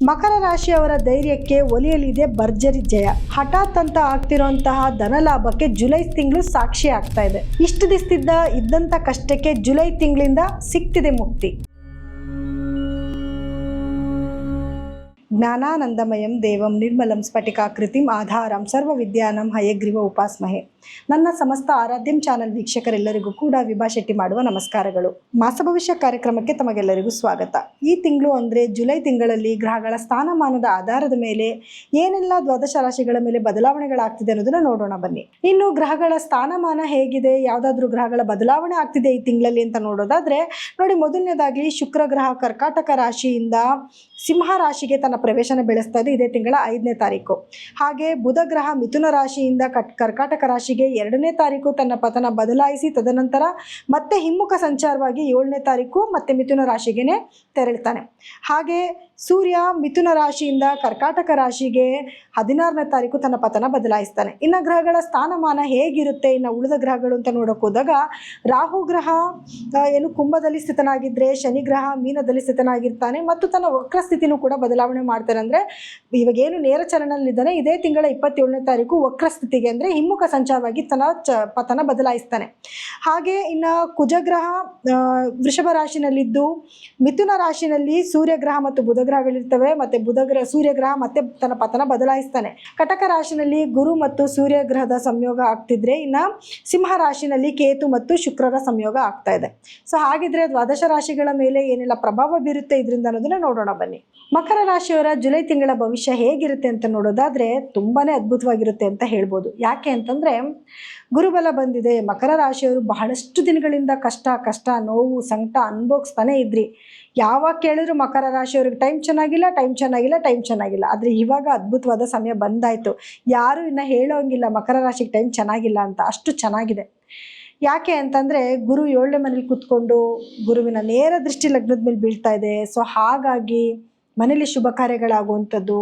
ಮಕರ ರಾಶಿಯವರ ಧೈರ್ಯಕ್ಕೆ ಒಲಿಯಲಿದೆ ಭರ್ಜರಿ ಜಯ. ಹಠಾತ್ ಅಂತ ಆಗ್ತಿರುವಂತಹ ಧನಲಾಭಕ್ಕೆ ಜುಲೈ ತಿಂಗಳು ಸಾಕ್ಷಿ ಆಗ್ತಾ ಇದೆ. ಇಷ್ಟು ದಿವಸದಿಂದ ಇದ್ದಂಥ ಕಷ್ಟಕ್ಕೆ ಜುಲೈ ತಿಂಗಳಿಂದ ಸಿಗ್ತಿದೆ ಮುಕ್ತಿ. ಜ್ಞಾನಾನಂದಮಯಂ ದೇವಂ ನಿರ್ಮಲಂ ಸ್ಫಟಿಕಾಕೃತಿಂ ಆಧಾರಂ ಸರ್ವವಿದ್ಯಾನಂ ಹಯಗ್ರೀವ ಉಪಾಸ್ಮಹೆ. ನನ್ನ ಸಮಸ್ತ ಆರಾಧ್ಯಂ ಚಾನಲ್ ವೀಕ್ಷಕರೆಲ್ಲರಿಗೂ ಕೂಡ ವಿಭಾ ಶೆಟ್ಟಿ ಮಾಡುವ ನಮಸ್ಕಾರಗಳು. ಮಾಸ ಭವಿಷ್ಯ ಕಾರ್ಯಕ್ರಮಕ್ಕೆ ತಮಗೆಲ್ಲರಿಗೂ ಸ್ವಾಗತ. ಈ ತಿಂಗಳು ಅಂದರೆ ಜುಲೈ ತಿಂಗಳಲ್ಲಿ ಗ್ರಹಗಳ ಸ್ಥಾನಮಾನದ ಆಧಾರದ ಮೇಲೆ ಏನೆಲ್ಲ ದ್ವಾದಶ ರಾಶಿಗಳ ಮೇಲೆ ಬದಲಾವಣೆಗಳಾಗ್ತಿದೆ ಅನ್ನೋದನ್ನ ನೋಡೋಣ ಬನ್ನಿ. ಇನ್ನು ಗ್ರಹಗಳ ಸ್ಥಾನಮಾನ ಹೇಗಿದೆ, ಯಾವುದಾದ್ರೂ ಗ್ರಹಗಳ ಬದಲಾವಣೆ ಆಗ್ತಿದೆ ಈ ತಿಂಗಳಲ್ಲಿ ಅಂತ ನೋಡೋದಾದ್ರೆ ನೋಡಿ, ಮೊದಲನೇದಾಗಿ ಶುಕ್ರ ಗ್ರಹ ಕರ್ಕಾಟಕ ರಾಶಿಯಿಂದ ಸಿಂಹ ರಾಶಿಗೆ ತನ್ನ ಪ್ರವೇಶನ ಬೆಳೆಸ್ತಾ ಇದೆ ಇದೇ ತಿಂಗಳ 5ನೇ ತಾರೀಕು. ಹಾಗೆ ಬುಧ ಗ್ರಹ ಮಿಥುನ ರಾಶಿಯಿಂದ ಕರ್ಕಾಟಕ ರಾಶಿಗೆ 2ನೇ ತಾರೀಕು ತನ್ನ ಪತನ ಬದಲಾಯಿಸಿ ತದನಂತರ ಮತ್ತೆ ಹಿಮ್ಮುಖ ಸಂಚಾರವಾಗಿ 7ನೇ ತಾರೀಕು ಮತ್ತೆ ಮಿಥುನ ರಾಶಿಗೆ ತೆರಳ್ತಾನೆ. ಹಾಗೆ ಸೂರ್ಯ ಮಿಥುನ ರಾಶಿಯಿಂದ ಕರ್ಕಾಟಕ ರಾಶಿಗೆ 16ನೇ ತಾರೀಕು ತನ್ನ ಪತನ ಬದಲಾಯಿಸ್ತಾನೆ. ಇನ್ನು ಗ್ರಹಗಳ ಸ್ಥಾನಮಾನ ಹೇಗಿರುತ್ತೆ ಇನ್ನು ಉಳಿದ ಗ್ರಹಗಳು ಅಂತ ನೋಡೋಕೆ ಹೋದಾಗ, ರಾಹು ಗ್ರಹ ಏನು ಕುಂಭದಲ್ಲಿ ಸ್ಥಿತನಾಗಿದ್ದರೆ ಶನಿ ಗ್ರಹ ಮೀನದಲ್ಲಿ ಸ್ಥಿತನಾಗಿರ್ತಾನೆ ಮತ್ತು ತನ್ನ ವಕ್ರ ಸ್ಥಿತಿನೂ ಕೂಡ ಬದಲಾವಣೆ ಮಾಡ್ತಾನೆ. ಅಂದರೆ ಇವಾಗೇನು ನೇರ ಚಲನದಲ್ಲಿದ್ದಾನೆ ಇದೇ ತಿಂಗಳ 27ನೇ ತಾರೀಕು ವಕ್ರ ಸ್ಥಿತಿಗೆ ಅಂದರೆ ಹಿಮ್ಮುಖ ಸಂಚಾರವಾಗಿ ತನ್ನ ಪತನ ಬದಲಾಯಿಸ್ತಾನೆ. ಹಾಗೆ ಇನ್ನು ಕುಜಗ್ರಹ ವೃಷಭ ರಾಶಿನಲ್ಲಿದ್ದು ಮಿಥುನ ರಾಶಿನಲ್ಲಿ ಸೂರ್ಯಗ್ರಹ ಮತ್ತು ಬುಧ ಗ್ರಹಗಳಿರ್ತವೆ. ಮತ್ತು ಸೂರ್ಯಗ್ರಹ ಮತ್ತೆ ತನ್ನ ಪತನ ಬದಲಾಯಿಸ್ತಾನೆ. ಕಟಕ ರಾಶಿನಲ್ಲಿ ಗುರು ಮತ್ತು ಸೂರ್ಯ ಗ್ರಹದ ಸಂಯೋಗ ಆಗ್ತಿದ್ರೆ ಇನ್ನು ಸಿಂಹ ರಾಶಿನಲ್ಲಿ ಕೇತು ಮತ್ತು ಶುಕ್ರರ ಸಂಯೋಗ ಆಗ್ತಾ ಇದೆ. ಸೊ ಹಾಗಿದ್ರೆ ದ್ವಾದಶ ರಾಶಿಗಳ ಮೇಲೆ ಏನೆಲ್ಲ ಪ್ರಭಾವ ಬೀರುತ್ತೆ ಇದರಿಂದ ಅನ್ನೋದನ್ನ ನೋಡೋಣ ಬನ್ನಿ. ಮಕರ ರಾಶಿಯವರ ಜುಲೈ ತಿಂಗಳ ಭವಿಷ್ಯ ಹೇಗಿರುತ್ತೆ ಅಂತ ನೋಡೋದಾದ್ರೆ ತುಂಬಾನೇ ಅದ್ಭುತವಾಗಿರುತ್ತೆ ಅಂತ ಹೇಳ್ಬೋದು. ಯಾಕೆ ಅಂತಂದ್ರೆ ಗುರುಬಲ ಬಂದಿದೆ. ಮಕರ ರಾಶಿಯವರು ಬಹಳಷ್ಟು ದಿನಗಳಿಂದ ಕಷ್ಟ ನೋವು ಸಂಕಟ ಅನುಭವಿಸ್ತಾನೆ ಇದ್ರಿ. ಯಾವಾಗ ಕೇಳಿದ್ರು ಮಕರ ರಾಶಿಯವ್ರಿಗೆ ಟೈಮ್ ಚೆನ್ನಾಗಿಲ್ಲ. ಆದರೆ ಇವಾಗ ಅದ್ಭುತವಾದ ಸಮಯ ಬಂದಾಯಿತು. ಯಾರು ಇನ್ನು ಹೇಳೋಂಗಿಲ್ಲ ಮಕರ ರಾಶಿಗೆ ಟೈಮ್ ಚೆನ್ನಾಗಿಲ್ಲ ಅಂತ, ಅಷ್ಟು ಚೆನ್ನಾಗಿದೆ. ಯಾಕೆ ಅಂತಂದರೆ ಗುರು 7ನೇ ಮನೇಲಿ ಕೂತ್ಕೊಂಡು ಗುರುವಿನ ನೇರ ದೃಷ್ಟಿ ಲಗ್ನದ ಮೇಲೆ ಬೀಳ್ತಾ ಇದೆ. ಸೊ ಹಾಗಾಗಿ ಮನೇಲಿ ಶುಭ ಕಾರ್ಯಗಳಾಗುವಂಥದ್ದು,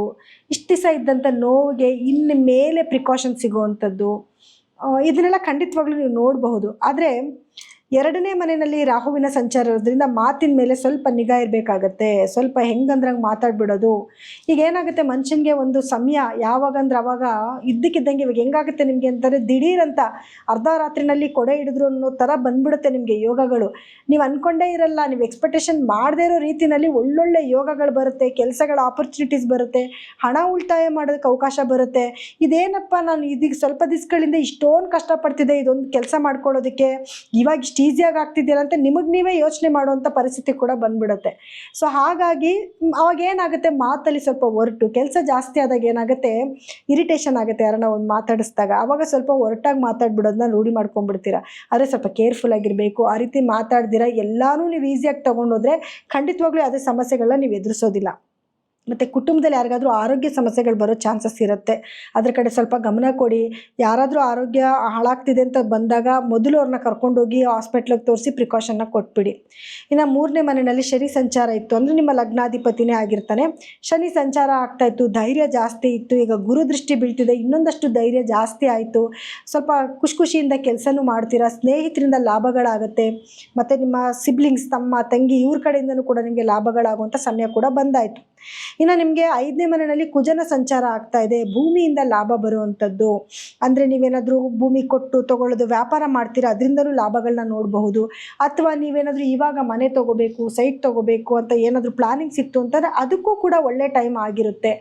ಇಷ್ಟು ದಿವಸ ಇದ್ದಂಥ ನೋವಿಗೆ ಇನ್ನು ಮೇಲೆ ಪ್ರಿಕಾಷನ್ ಸಿಗುವಂಥದ್ದು, ಇದನ್ನೆಲ್ಲ ಖಂಡಿತವಾಗ್ಲೂ ನೀವು ನೋಡಬಹುದು. ಆದರೆ 2ನೇ ಮನೆಯಲ್ಲಿ ರಾಹುವಿನ ಸಂಚಾರ ಇರೋದ್ರಿಂದ ಮಾತಿನ ಮೇಲೆ ಸ್ವಲ್ಪ ನಿಗಾ ಇರಬೇಕಾಗತ್ತೆ. ಸ್ವಲ್ಪ ಹೆಂಗಂದ್ರಂಗೆ ಮಾತಾಡ್ಬಿಡೋದು. ಈಗ ಏನಾಗುತ್ತೆ, ಮನುಷ್ಯನಿಗೆ ಒಂದು ಸಮಯ ಯಾವಾಗಂದ್ರೆ ಅವಾಗ ಇದ್ದಕ್ಕಿದ್ದಂಗೆ ಇವಾಗ ಹೆಂಗಾಗುತ್ತೆ ನಿಮಗೆ ಅಂತಂದರೆ ದಿಢೀರಂತ ಅರ್ಧ ರಾತ್ರಿನಲ್ಲಿ ಕೊಡೆ ಹಿಡಿದ್ರು ಅನ್ನೋ ಥರ ಬಂದ್ಬಿಡುತ್ತೆ ನಿಮಗೆ ಯೋಗಗಳು. ನೀವು ಅಂದ್ಕೊಂಡೇ ಇರಲ್ಲ, ನೀವು ಎಕ್ಸ್ಪೆಕ್ಟೇಷನ್ ಮಾಡದೇ ಇರೋ ರೀತಿಯಲ್ಲಿ ಒಳ್ಳೊಳ್ಳೆ ಯೋಗಗಳು ಬರುತ್ತೆ, ಕೆಲಸಗಳ ಆಪರ್ಚುನಿಟೀಸ್ ಬರುತ್ತೆ, ಹಣ ಉಳಿತಾಯ ಮಾಡೋದಕ್ಕೆ ಅವಕಾಶ ಬರುತ್ತೆ. ಇದೇನಪ್ಪ ನಾನು ಇದೀಗ ಸ್ವಲ್ಪ ದಿವಸಗಳಿಂದ ಇಷ್ಟೊಂದು ಕಷ್ಟಪಡ್ತಿದ್ದೆ ಇದೊಂದು ಕೆಲಸ ಮಾಡ್ಕೊಳ್ಳೋದಕ್ಕೆ, ಇವಾಗ ಇಷ್ಟು ಈಸಿಯಾಗಿ ಆಗ್ತಿದ್ದೀರ ಅಂತ ನಿಮಗೆ ನೀವೇ ಯೋಚನೆ ಮಾಡುವಂಥ ಪರಿಸ್ಥಿತಿ ಕೂಡ ಬಂದ್ಬಿಡುತ್ತೆ. ಸೊ ಹಾಗಾಗಿ ಅವಾಗ ಏನಾಗುತ್ತೆ, ಮಾತಲ್ಲಿ ಸ್ವಲ್ಪ ಹೊರಟು ಕೆಲಸ ಜಾಸ್ತಿ ಆದಾಗ ಏನಾಗುತ್ತೆ, ಇರಿಟೇಷನ್ ಆಗುತ್ತೆ. ಯಾರನ್ನ ಒಂದು ಮಾತಾಡಿಸಿದಾಗ ಆವಾಗ ಸ್ವಲ್ಪ ಹೊರಟಾಗಿ ಮಾತಾಡ್ಬಿಡೋದನ್ನ ರೂಢಿ ಮಾಡ್ಕೊಂಡ್ಬಿಡ್ತೀರಾ. ಆದರೆ ಸ್ವಲ್ಪ ಕೇರ್ಫುಲ್ ಆಗಿರಬೇಕು. ಆ ರೀತಿ ಮಾತಾಡ್ದಿರ ಎಲ್ಲಾನು ನೀವು ಈಸಿಯಾಗಿ ತೊಗೊಂಡೋದ್ರೆ ಖಂಡಿತವಾಗ್ಲೂ ಯಾವುದೇ ಸಮಸ್ಯೆಗಳನ್ನ ನೀವು ಎದುರಿಸೋದಿಲ್ಲ. ಮತ್ತು ಕುಟುಂಬದಲ್ಲಿ ಯಾರಿಗಾದ್ರೂ ಆರೋಗ್ಯ ಸಮಸ್ಯೆಗಳು ಬರೋ ಚಾನ್ಸಸ್ ಇರುತ್ತೆ. ಅದ್ರ ಕಡೆ ಸ್ವಲ್ಪ ಗಮನ ಕೊಡಿ. ಯಾರಾದರೂ ಆರೋಗ್ಯ ಹಾಳಾಗ್ತಿದೆ ಅಂತ ಬಂದಾಗ ಮೊದಲು ಅವ್ರನ್ನ ಕರ್ಕೊಂಡೋಗಿ ಹಾಸ್ಪಿಟ್ಲಿಗೆ ತೋರಿಸಿ ಪ್ರಿಕಾಷನ್ನ ಕೊಟ್ಬಿಡಿ. ಇನ್ನು 3ನೇ ಮನೆಯಲ್ಲಿ ಶನಿ ಸಂಚಾರ ಇತ್ತು ಅಂದರೆ ನಿಮ್ಮ ಲಗ್ನಾಧಿಪತಿನೇ ಆಗಿರ್ತಾನೆ. ಶನಿ ಸಂಚಾರ ಆಗ್ತಾಯಿತ್ತು, ಧೈರ್ಯ ಜಾಸ್ತಿ ಇತ್ತು. ಈಗ ಗುರು ದೃಷ್ಟಿ ಬೀಳ್ತಿದೆ, ಇನ್ನೊಂದಷ್ಟು ಧೈರ್ಯ ಜಾಸ್ತಿ ಆಯಿತು. ಸ್ವಲ್ಪ ಖುಷಿಯಿಂದ ಕೆಲಸನೂ ಮಾಡ್ತೀರಾ, ಸ್ನೇಹಿತರಿಂದ ಲಾಭಗಳಾಗುತ್ತೆ. ಮತ್ತು ನಿಮ್ಮ ಸಿಬ್ಲಿಂಗ್ಸ್ ತಮ್ಮ ತಂಗಿ ಇವ್ರ ಕಡೆಯಿಂದನೂ ಕೂಡ ನಿಮಗೆ ಲಾಭಗಳಾಗುವಂಥ ಸಮಯ ಕೂಡ ಬಂದಾಯಿತು. ಇನ್ನು ನಿಮಗೆ 5ನೇ ಮನೆಯಲ್ಲಿ ಕುಜನ ಸಂಚಾರ ಆಗ್ತಾ ಇದೆ. ಭೂಮಿಯಿಂದ ಲಾಭ ಬರುವಂಥದ್ದು ಅಂದರೆ ನೀವೇನಾದರೂ ಭೂಮಿ ಕೊಟ್ಟು ತೊಗೊಳ್ಳೋದು ವ್ಯಾಪಾರ ಮಾಡ್ತೀರಾ, ಅದರಿಂದಲೂ ಲಾಭಗಳನ್ನ ನೋಡಬಹುದು. ಅಥವಾ ನೀವೇನಾದರೂ ಇವಾಗ ಮನೆ ತೊಗೋಬೇಕು, ಸೈಟ್ ತೊಗೋಬೇಕು ಅಂತ ಏನಾದರೂ ಪ್ಲಾನಿಂಗ್ಸ್ ಇತ್ತು ಅಂತಂದರೆ ಅದಕ್ಕೂ ಕೂಡ ಒಳ್ಳೆ ಟೈಮ್ ಆಗಿರುತ್ತೆ.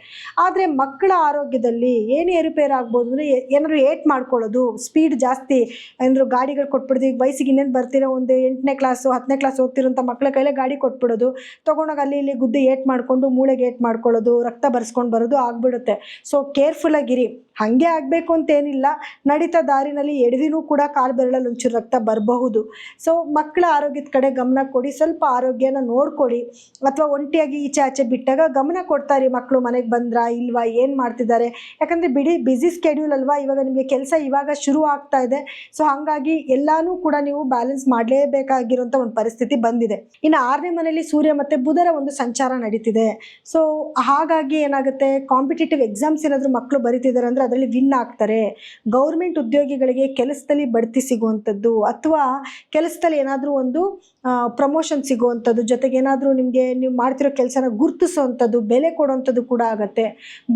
ಆದರೆ ಮಕ್ಕಳ ಆರೋಗ್ಯದಲ್ಲಿ ಏನು ಏರುಪೇರು ಆಗ್ಬೋದು ಅಂದರೆ ಏನಾದರೂ ಏಟ್ ಮಾಡ್ಕೊಳ್ಳೋದು, ಸ್ಪೀಡ್ ಜಾಸ್ತಿ ಏನಾದರೂ ಗಾಡಿಗಳು ಕೊಟ್ಬಿಡ್ದು. ಈಗ ವಯಸ್ಸಿಗೆ ಇನ್ನೇನು ಬರ್ತಿರೋ ಒಂದು 8ನೇ ಕ್ಲಾಸು 10ನೇ ಕ್ಲಾಸ್ ಹೋಗ್ತಿರೋಂಥ ಮಕ್ಕಳ ಕೈಲೇ ಗಾಡಿ ಕೊಟ್ಬಿಡೋದು, ತೊಗೊಂಡೋಗಿ ಅಲ್ಲಿ ಇಲ್ಲಿ ಗುದ್ದು ಏಟ್ ಮಾಡಿಕೊಂಡು ಮೂಳೆಗೆ ಏಟ್ ಮಾಡ್ಕೊಳ್ಳೋದು, ರಕ್ತ ಬರ್ಸ್ಕೊಂಡು ಬರೋದು ಆಗ್ಬಿಡುತ್ತೆ. ಸೊ ಕೇರ್ಫುಲ್ಲಾಗಿರಿ. ಹಾಗೆ ಆಗಬೇಕು ಅಂತೇನಿಲ್ಲ, ನಡೀತಾ ದಾರಿನಲ್ಲಿ ಎಡವಿನೂ ಕೂಡ ಕಾಲು ಬೆರಳಲ್ಲಿ ಒಂಚೂರು ರಕ್ತ ಬರಬಹುದು. ಸೊ ಮಕ್ಕಳ ಆರೋಗ್ಯದ ಕಡೆ ಗಮನ ಕೊಡಿ, ಸ್ವಲ್ಪ ಆರೋಗ್ಯನ ನೋಡ್ಕೊಳ್ಳಿ. ಅಥವಾ ಒಂಟಿಯಾಗಿ ಈಚೆ ಆಚೆ ಬಿಟ್ಟಾಗ ಗಮನ ಕೊಡ್ತಾರೆ ಮಕ್ಕಳು, ಮನೆಗೆ ಬಂದ್ರಾ ಇಲ್ವಾ, ಏನು ಮಾಡ್ತಿದ್ದಾರೆ. ಯಾಕಂದರೆ ಬಿಸಿ ಸ್ಕೆಡ್ಯೂಲ್ ಅಲ್ವಾ, ಇವಾಗ ನಿಮಗೆ ಕೆಲಸ ಇವಾಗ ಶುರು ಆಗ್ತಾ ಇದೆ. ಸೊ ಹಾಗಾಗಿ ಎಲ್ಲಾನು ಕೂಡ ನೀವು ಬ್ಯಾಲೆನ್ಸ್ ಮಾಡಲೇಬೇಕಾಗಿರುವಂಥ ಒಂದು ಪರಿಸ್ಥಿತಿ ಬಂದಿದೆ. ಇನ್ನು 6ನೇ ಮನೆಯಲ್ಲಿ ಸೂರ್ಯ ಮತ್ತು ಬುಧರ ಒಂದು ಸಂಚಾರ ನಡೀತಿದೆ. ಸೊ ಹಾಗಾಗಿ ಏನಾಗುತ್ತೆ, ಕಾಂಪಿಟೇಟಿವ್ ಎಕ್ಸಾಮ್ಸ್ ಏನಾದರೂ ಮಕ್ಕಳು ಬರೀತಿದ್ದಾರೆ ಅಂದರೆ ಅದರಲ್ಲಿ ವಿನ್ ಆಗ್ತಾರೆ, ಗೌರ್ಮೆಂಟ್ ಉದ್ಯೋಗಿಗಳಿಗೆ ಕೆಲಸದಲ್ಲಿ ಬಡ್ತಿ ಸಿಗುವಂಥದ್ದು, ಅಥವಾ ಕೆಲಸದಲ್ಲಿ ಏನಾದರೂ ಒಂದು ಪ್ರಮೋಷನ್ ಸಿಗುವಂಥದ್ದು, ಜೊತೆಗೆ ಏನಾದರೂ ನಿಮಗೆ ನೀವು ಮಾಡ್ತಿರೋ ಕೆಲಸನ ಗುರುತಿಸುವಂಥದ್ದು, ಬೆಲೆ ಕೊಡುವಂಥದ್ದು ಕೂಡ ಆಗುತ್ತೆ.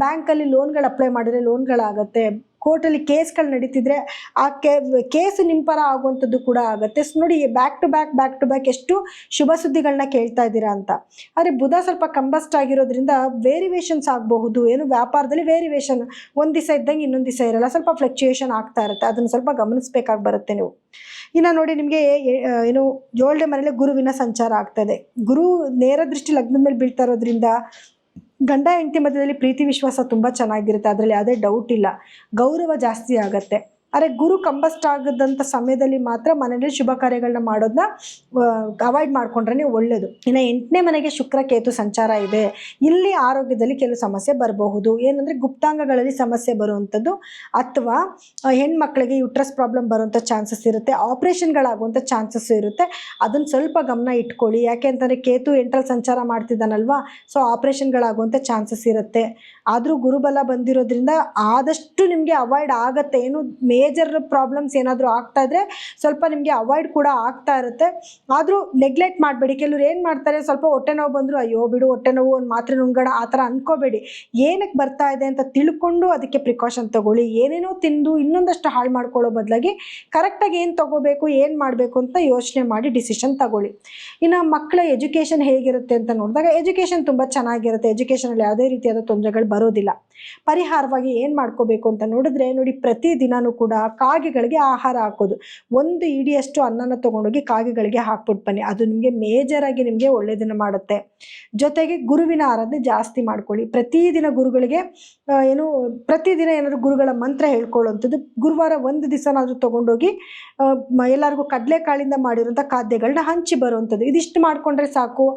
ಬ್ಯಾಂಕಲ್ಲಿ ಲೋನ್ಗಳು ಅಪ್ಲೈ ಮಾಡಿದರೆ ಲೋನ್ಗಳಾಗತ್ತೆ. ಕೋರ್ಟಲ್ಲಿ ಕೇಸ್ಗಳು ನಡೀತಿದ್ರೆ ಆ ಕೇಸು ನಿಮ್ಮ ಪರ ಆಗುವಂಥದ್ದು ಕೂಡ ಆಗುತ್ತೆ. ಸೊ ನೋಡಿ, ಬ್ಯಾಕ್ ಟು ಬ್ಯಾಕ್ ಎಷ್ಟು ಶುಭ ಸುದ್ದಿಗಳನ್ನ ಕೇಳ್ತಾ ಇದ್ದೀರಾ ಅಂತ. ಆದರೆ ಬುಧ ಸ್ವಲ್ಪ ಕಂಬಸ್ಟ್ ಆಗಿರೋದ್ರಿಂದ ವೇರಿಯೇಷನ್ಸ್ ಆಗಬಹುದು. ಏನು ವ್ಯಾಪಾರದಲ್ಲಿ ವೇರಿಯೇಷನ್, ಒಂದು ದಿವಸ ಇದ್ದಂಗೆ ಇನ್ನೊಂದು ದಿವಸ ಇರಲ್ಲ, ಸ್ವಲ್ಪ ಫ್ಲಕ್ಚುಯೇಷನ್ ಆಗ್ತಾ ಇರುತ್ತೆ. ಅದನ್ನು ಸ್ವಲ್ಪ ಗಮನಿಸಬೇಕಾಗಿ ಬರುತ್ತೆ ನೀವು. ಇನ್ನು ನೋಡಿ, ನಿಮಗೆ ಏನು 7ನೇ ಮನೆಯಲ್ಲಿ ಗುರುವಿನ ಸಂಚಾರ ಆಗ್ತದೆ. ಗುರು ನೇರ ದೃಷ್ಟಿ ಲಗ್ನದ ಮೇಲೆ ಬೀಳ್ತಾ ಇರೋದ್ರಿಂದ ಗಂಡ ಹೆಂಡತಿ ಮಧ್ಯದಲ್ಲಿ ಪ್ರೀತಿ ವಿಶ್ವಾಸ ತುಂಬ ಚೆನ್ನಾಗಿರುತ್ತೆ, ಅದರಲ್ಲಿ ಯಾವುದೇ ಡೌಟ್ ಇಲ್ಲ. ಗೌರವ ಜಾಸ್ತಿ ಆಗುತ್ತೆ. ಆದರೆ ಗುರು ಕಂಬಸ್ಟ್ ಆಗದಂಥ ಸಮಯದಲ್ಲಿ ಮಾತ್ರ ಮನೆಯಲ್ಲಿ ಶುಭ ಕಾರ್ಯಗಳನ್ನ ಮಾಡೋದನ್ನ ಅವಾಯ್ಡ್ ಮಾಡ್ಕೊಂಡ್ರೆ ಒಳ್ಳೆಯದು. ಇನ್ನು 8ನೇ ಮನೆಗೆ ಶುಕ್ರ ಕೇತು ಸಂಚಾರ ಇದೆ. ಇಲ್ಲಿ ಆರೋಗ್ಯದಲ್ಲಿ ಕೆಲವು ಸಮಸ್ಯೆ ಬರಬಹುದು. ಏನಂದರೆ ಗುಪ್ತಾಂಗಗಳಲ್ಲಿ ಸಮಸ್ಯೆ ಬರುವಂಥದ್ದು, ಅಥವಾ ಹೆಣ್ಮಕ್ಳಿಗೆ ಯುಟ್ರಸ್ ಪ್ರಾಬ್ಲಮ್ ಬರುವಂಥ ಚಾನ್ಸಸ್ ಇರುತ್ತೆ, ಆಪ್ರೇಷನ್ಗಳಾಗುವಂಥ ಚಾನ್ಸಸ್ ಇರುತ್ತೆ. ಅದನ್ನು ಸ್ವಲ್ಪ ಗಮನ ಇಟ್ಕೊಳ್ಳಿ. ಯಾಕೆ ಅಂತಂದರೆ ಕೇತು 8ರಲ್ಲಿ ಸಂಚಾರ ಮಾಡ್ತಿದ್ದಾನಲ್ವಾ, ಸೊ ಆಪ್ರೇಷನ್ಗಳಾಗುವಂಥ ಚಾನ್ಸಸ್ ಇರುತ್ತೆ. ಆದರೂ ಗುರುಬಲ ಬಂದಿರೋದ್ರಿಂದ ಆದಷ್ಟು ನಿಮಗೆ ಅವಾಯ್ಡ್ ಆಗುತ್ತೆ. ಏನು ಮೇಜರ್ ಪ್ರಾಬ್ಲಮ್ಸ್ ಏನಾದರೂ ಆಗ್ತಾ ಇದ್ರೆ ಸ್ವಲ್ಪ ನಿಮಗೆ ಅವಾಯ್ಡ್ ಕೂಡ ಆಗ್ತಾ ಇರುತ್ತೆ. ಆದರೂ ನೆಗ್ಲೆಕ್ಟ್ ಮಾಡಬೇಡಿ. ಕೆಲವ್ರು ಏನು ಮಾಡ್ತಾರೆ, ಸ್ವಲ್ಪ ಹೊಟ್ಟೆ ನೋವು ಬಂದರೂ ಅಯ್ಯೋ ಬಿಡು ಹೊಟ್ಟೆ ನೋವು, ಒಂದು ಮಾತ್ರೆ ನುಂಗೋಣ, ಆ ಥರ ಅಂದ್ಕೋಬೇಡಿ. ಏನಕ್ಕೆ ಬರ್ತಾ ಇದೆ ಅಂತ ತಿಳ್ಕೊಂಡು ಅದಕ್ಕೆ ಪ್ರಿಕಾಷನ್ ತೊಗೊಳ್ಳಿ. ಏನೇನೋ ತಿಂದು ಇನ್ನೊಂದಷ್ಟು ಹಾಳು ಮಾಡ್ಕೊಳ್ಳೋ ಬದಲಾಗಿ ಕರೆಕ್ಟಾಗಿ ಏನು ತೊಗೋಬೇಕು, ಏನು ಮಾಡಬೇಕು ಅಂತ ಯೋಚನೆ ಮಾಡಿ ಡಿಸಿಷನ್ ತಗೊಳ್ಳಿ. ಇನ್ನು ಮಕ್ಕಳ ಎಜುಕೇಷನ್ ಹೇಗಿರುತ್ತೆ ಅಂತ ನೋಡಿದಾಗ ಎಜುಕೇಷನ್ ತುಂಬ ಚೆನ್ನಾಗಿರುತ್ತೆ. ಎಜುಕೇಷನಲ್ಲಿ ಯಾವುದೇ ರೀತಿಯಾದ ತೊಂದರೆಗಳು ಬರೋದಿಲ್ಲ. ಪರಿಹಾರವಾಗಿ ಏನು ಮಾಡ್ಕೋಬೇಕು ಅಂತ ನೋಡಿದ್ರೆ ನೋಡಿ, ಪ್ರತಿದಿನವೂ ಕೂಡ ಕಾಗೆಗಳಿಗೆ ಆಹಾರ ಹಾಕೋದು. 1 ಇಡಿಯಷ್ಟು ಅನ್ನನ ತೊಗೊಂಡೋಗಿ ಕಾಗೆಗಳಿಗೆ ಹಾಕ್ಬಿಟ್ಟು ಬನ್ನಿ. ಅದು ನಿಮಗೆ ಮೇಜರಾಗಿ ನಿಮಗೆ ಒಳ್ಳೆಯದನ್ನು ಮಾಡುತ್ತೆ. ಜೊತೆಗೆ ಗುರುವಿನ ಆರಾಧನೆ ಜಾಸ್ತಿ ಮಾಡ್ಕೊಳ್ಳಿ. ಪ್ರತಿದಿನ ಗುರುಗಳಿಗೆ ಪ್ರತಿದಿನ ಏನಾದರೂ ಗುರುಗಳ ಮಂತ್ರ ಹೇಳ್ಕೊಳ್ಳುವಂಥದ್ದು. ಗುರುವಾರ ಒಂದು ದಿವಸನಾದರೂ ತೊಗೊಂಡೋಗಿ ಎಲ್ಲರಿಗೂ ಕಡಲೆಕಾಳಿಂದ ಮಾಡಿರೋಂಥ ಖಾದ್ಯಗಳನ್ನ ಹಂಚಿ ಬರುವಂಥದ್ದು. ಇದಿಷ್ಟು ಮಾಡಿಕೊಂಡ್ರೆ ಸಾಕು,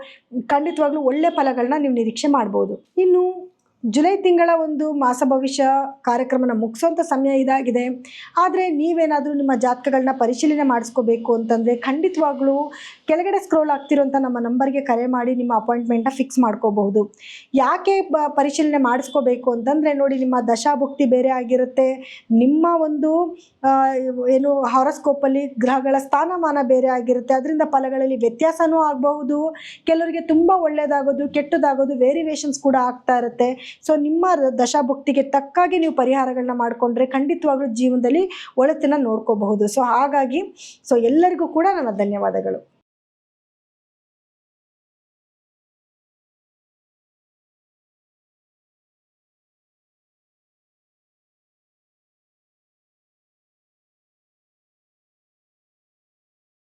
ಖಂಡಿತವಾಗ್ಲೂ ಒಳ್ಳೆ ಫಲಗಳನ್ನ ನೀವು ನಿರೀಕ್ಷೆ ಮಾಡ್ಬೋದು. ಇನ್ನು ಜುಲೈ ತಿಂಗಳ ಒಂದು ಮಾಸ ಭವಿಷ್ಯ ಕಾರ್ಯಕ್ರಮನ ಮುಗಿಸೋಂಥ ಸಮಯ ಇದಾಗಿದೆ. ಆದರೆ ನೀವೇನಾದರೂ ನಿಮ್ಮ ಜಾತಕಗಳನ್ನ ಪರಿಶೀಲನೆ ಮಾಡಿಸ್ಕೋಬೇಕು ಅಂತಂದರೆ ಖಂಡಿತವಾಗ್ಲೂ ಕೆಳಗಡೆ ಸ್ಕ್ರೋಲ್ ಆಗ್ತಿರೋಂಥ ನಮ್ಮ ನಂಬರ್ಗೆ ಕರೆ ಮಾಡಿ ನಿಮ್ಮ ಅಪಾಯಿಂಟ್ಮೆಂಟ್ನ ಫಿಕ್ಸ್ ಮಾಡ್ಕೋಬಹುದು. ಯಾಕೆ ಪರಿಶೀಲನೆ ಮಾಡಿಸ್ಕೋಬೇಕು ಅಂತಂದರೆ ನೋಡಿ, ನಿಮ್ಮ ದಶಾಭುಕ್ತಿ ಬೇರೆ ಆಗಿರುತ್ತೆ, ನಿಮ್ಮ ಒಂದು ಹಾರೋಸ್ಕೋಪಲ್ಲಿ ಗ್ರಹಗಳ ಸ್ಥಾನಮಾನ ಬೇರೆ ಆಗಿರುತ್ತೆ. ಅದರಿಂದ ಫಲಗಳಲ್ಲಿ ವ್ಯತ್ಯಾಸನೂ ಆಗಬಹುದು. ಕೆಲವರಿಗೆ ತುಂಬ ಒಳ್ಳೆಯದಾಗೋದು, ಕೆಟ್ಟದಾಗೋದು, ವೇರಿಯೇಷನ್ಸ್ ಕೂಡ ಆಗ್ತಾ ಇರುತ್ತೆ. ಸೊ ನಿಮ್ಮ ದಶಾಭುಕ್ತಿಗೆ ತಕ್ಕಾಗಿ ನೀವು ಪರಿಹಾರಗಳನ್ನ ಮಾಡಿಕೊಂಡ್ರೆ ಖಂಡಿತವಾಗ್ಲೂ ಜೀವನದಲ್ಲಿ ಒಳಿತನ್ನ ನೋಡ್ಕೋಬಹುದು. ಸೊ ಹಾಗಾಗಿ ಎಲ್ಲರಿಗೂ ಕೂಡ ನನ್ನ ಧನ್ಯವಾದಗಳು.